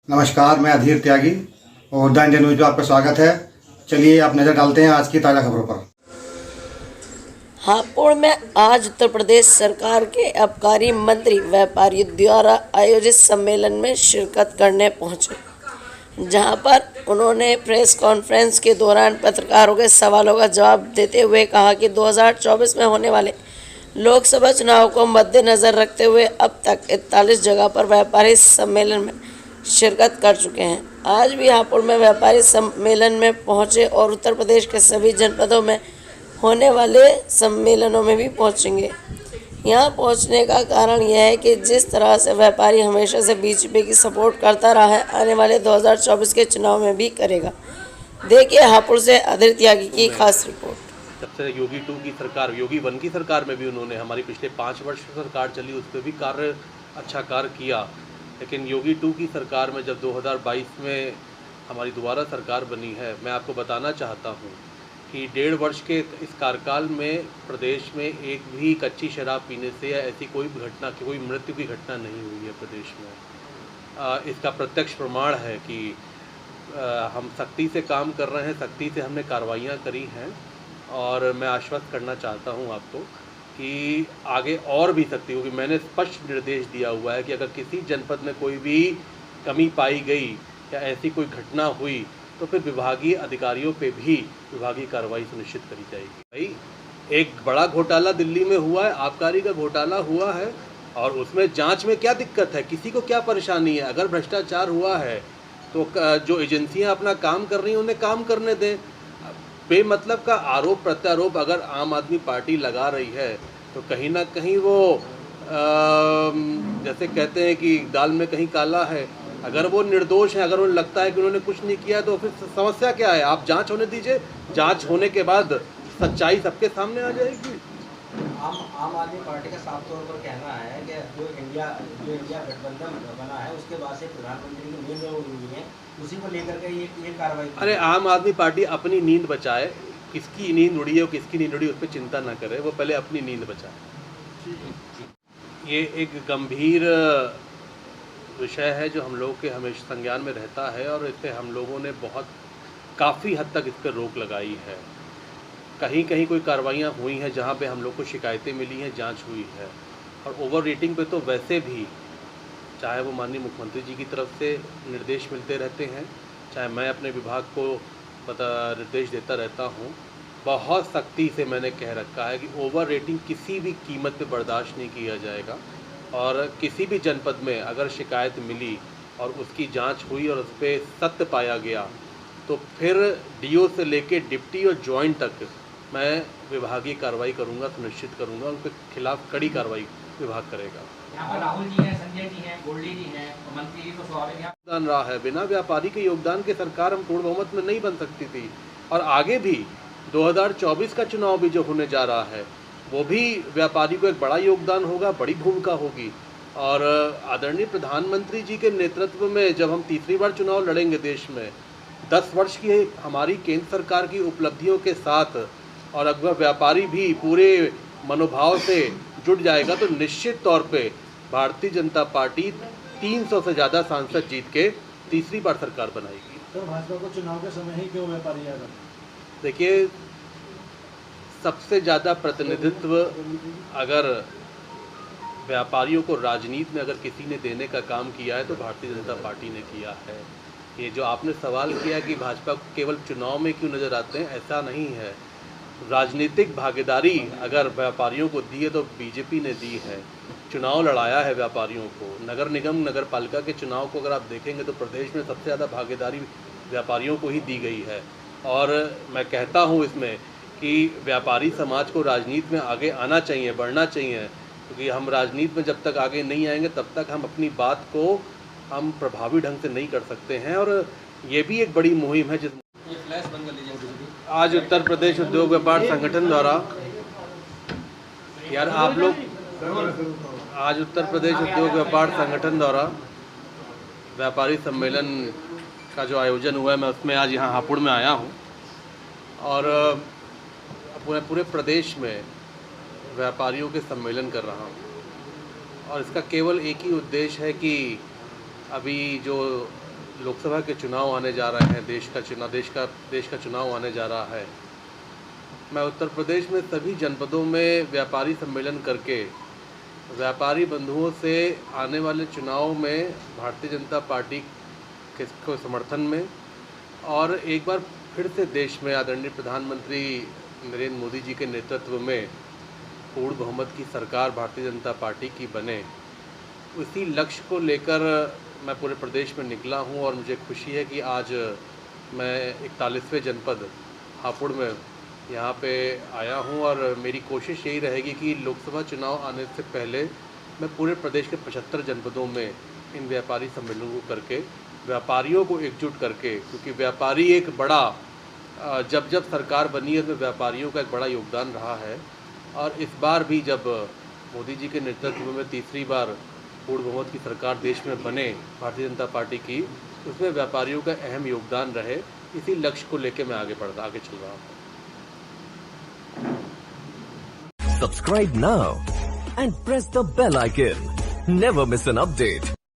नमस्कार, मैं अधीर त्यागी और द इंडियन न्यूज में आपका स्वागत है। चलिए आप नज़र डालते हैं आज की ताज़ा खबरों पर। हापुड़ में आज उत्तर प्रदेश सरकार के आबकारी मंत्री व्यापारियों द्वारा आयोजित सम्मेलन में शिरकत करने पहुंचे, जहां पर उन्होंने प्रेस कॉन्फ्रेंस के दौरान पत्रकारों के सवालों का जवाब देते हुए कहा कि 2024 में होने वाले लोकसभा चुनाव को मद्देनज़र रखते हुए अब तक 41 जगह पर व्यापारी सम्मेलन में शिरकत कर चुके हैं। आज भी हापुड़ में व्यापारी सम्मेलन में पहुंचे और उत्तर प्रदेश के सभी जनपदों में होने वाले सम्मेलनों में भी पहुंचेंगे। यहाँ पहुंचने का कारण यह है कि जिस तरह से व्यापारी हमेशा से बीजेपी की सपोर्ट करता रहा है, आने वाले 2024 के चुनाव में भी करेगा। देखिए हापुड़ से अधीर त्यागी की खास रिपोर्ट। सबसे योगी 2 की सरकार, योगी 1 की सरकार में भी उन्होंने हमारी पिछले 5 वर्ष सरकार चली, उस पर भी अच्छा कार्य किया। लेकिन योगी 2 की सरकार में जब 2022 में हमारी दोबारा सरकार बनी है, मैं आपको बताना चाहता हूँ कि 1.5 वर्ष के इस कार्यकाल में प्रदेश में एक भी कच्ची शराब पीने से या ऐसी कोई घटना, कोई मृत्यु की घटना नहीं हुई है प्रदेश में। इसका प्रत्यक्ष प्रमाण है कि हम सख्ती से काम कर रहे हैं, सख्ती से हमने कार्रवाइयाँ करी हैं और मैं आश्वस्त करना चाहता हूँ आपको कि आगे और भी सख्ती होगी। मैंने स्पष्ट निर्देश दिया हुआ है कि अगर किसी जनपद में कोई भी कमी पाई गई या ऐसी कोई घटना हुई तो फिर विभागीय अधिकारियों पे भी विभागीय कार्रवाई सुनिश्चित करी जाएगी। भाई, एक बड़ा घोटाला दिल्ली में हुआ है, आबकारी का घोटाला हुआ है और उसमें जांच में क्या दिक्कत है, किसी को क्या परेशानी है? अगर भ्रष्टाचार हुआ है तो जो एजेंसियां अपना काम कर रही हैं उन्हें काम करने दें। बेमतलब का आरोप प्रत्यारोप अगर आम आदमी पार्टी लगा रही है तो कहीं ना कहीं वो जैसे कहते हैं कि दाल में कहीं काला है। अगर वो निर्दोष हैं, अगर उन्हें लगता है कि उन्होंने कुछ नहीं किया तो फिर समस्या क्या है? आप जांच होने दीजिए, जांच होने के बाद सच्चाई सबके सामने आ जाएगी। आम आदमी पार्टी का साफ तौर पर कहना है कि जो इंडिया गठबंधन बना है उसके बाद से प्रधानमंत्री की नींद उड़ी है, उसी को लेकर के ये कार्रवाई। अरे आम आदमी पार्टी अपनी नींद बचाए, किसकी नींद उड़ी है और किसकी नींद उड़ी उस पर चिंता ना करे, वो पहले अपनी नींद बचाए। ये एक गंभीर विषय है जो हम लोग के हमेशा संज्ञान में रहता है और इस पर हम लोगों ने काफ़ी हद तक इस पर रोक लगाई है। कहीं कहीं कोई कार्रवाइयाँ हुई हैं जहाँ पे हम लोग को शिकायतें मिली हैं, जांच हुई है। और ओवर रेटिंग पे तो वैसे भी चाहे वो माननीय मुख्यमंत्री जी की तरफ से निर्देश मिलते रहते हैं, चाहे मैं अपने विभाग को निर्देश देता रहता हूँ, बहुत सख्ती से मैंने कह रखा है कि ओवर रेटिंग किसी भी कीमत पे बर्दाश्त नहीं किया जाएगा। और किसी भी जनपद में अगर शिकायत मिली और उसकी जांच हुई और उस पर सत्य पाया गया तो फिर डीओ से लेके डिप्टी और जॉइंट तक मैं विभागीय कार्रवाई करूंगा, सुनिश्चित करूंगा, उनके खिलाफ कड़ी कार्रवाई विभाग करेगा। यहाँ पर राहुल जी हैं, संजय जी हैं, गोल्डी जी हैं, मंत्री जी तो स्वाभाविक योगदान रहा है। बिना व्यापारी के योगदान के सरकार हम पूर्ण बहुमत में नहीं बन सकती थी। और आगे भी 2024 का चुनाव भी जो होने जा रहा है वो भी व्यापारी को एक बड़ा योगदान होगा, बड़ी भूमिका होगी। और आदरणीय प्रधानमंत्री जी के नेतृत्व में जब हम तीसरी बार चुनाव लड़ेंगे देश में, 10 वर्ष की हमारी केंद्र सरकार की उपलब्धियों के साथ, और अगर व्यापारी भी पूरे मनोभाव से जुट जाएगा तो निश्चित तौर पे भारतीय जनता पार्टी 300 से ज़्यादा सांसद जीत के तीसरी बार सरकार बनाएगी। तो भाजपा को चुनाव के समय ही क्यों व्यापारी याद है? देखिए, सबसे ज़्यादा प्रतिनिधित्व अगर व्यापारियों को राजनीति में अगर किसी ने देने का काम किया है तो भारतीय जनता पार्टी ने किया है। ये जो आपने सवाल किया कि भाजपा को केवल चुनाव में क्यों नज़र आते हैं, ऐसा नहीं है। राजनीतिक भागीदारी अगर व्यापारियों को दी है तो बीजेपी ने दी है। चुनाव लड़ाया है व्यापारियों को। नगर निगम, नगर पालिका के चुनाव को अगर आप देखेंगे तो प्रदेश में सबसे ज़्यादा भागीदारी व्यापारियों को ही दी गई है। और मैं कहता हूँ इसमें कि व्यापारी समाज को राजनीति में आगे आना चाहिए, बढ़ना चाहिए, क्योंकि हम राजनीति में जब तक आगे नहीं आएंगे तब तक हम अपनी बात को हम प्रभावी ढंग से नहीं कर सकते हैं। और ये भी एक बड़ी मुहिम है जिस आज उत्तर प्रदेश उद्योग व्यापार संगठन द्वारा, यार आप लोग, आज उत्तर प्रदेश उद्योग व्यापार संगठन द्वारा व्यापारी सम्मेलन का जो आयोजन हुआ है, मैं उसमें आज यहाँ हापुड़ में आया हूँ और पूरे प्रदेश में व्यापारियों के सम्मेलन कर रहा हूँ। और इसका केवल एक ही उद्देश्य है कि अभी जो लोकसभा के चुनाव आने जा रहे हैं, देश का चुनाव आने जा रहा है। मैं उत्तर प्रदेश में सभी जनपदों में व्यापारी सम्मेलन करके व्यापारी बंधुओं से आने वाले चुनाव में भारतीय जनता पार्टी के समर्थन में और एक बार फिर से देश में आदरणीय प्रधानमंत्री नरेंद्र मोदी जी के नेतृत्व में पूर्ण बहुमत की सरकार भारतीय जनता पार्टी की बने, उसी लक्ष्य को लेकर मैं पूरे प्रदेश में निकला हूं। और मुझे खुशी है कि आज मैं 41वें जनपद हापुड़ में यहाँ पे आया हूँ और मेरी कोशिश यही रहेगी कि लोकसभा चुनाव आने से पहले मैं पूरे प्रदेश के 75 जनपदों में इन व्यापारी सम्मेलनों को करके व्यापारियों को एकजुट करके, क्योंकि व्यापारी एक बड़ा जब सरकार बनी है उसमें व्यापारियों का एक बड़ा योगदान रहा है। और इस बार भी जब मोदी जी के नेतृत्व में तीसरी बार पूर्ण बहुमत की सरकार देश में बने भारतीय जनता पार्टी की, उसमें व्यापारियों का अहम योगदान रहे, इसी लक्ष्य को लेकर मैं आगे चल रहा हूँ। Subscribe now and press the bell icon. Never miss an update.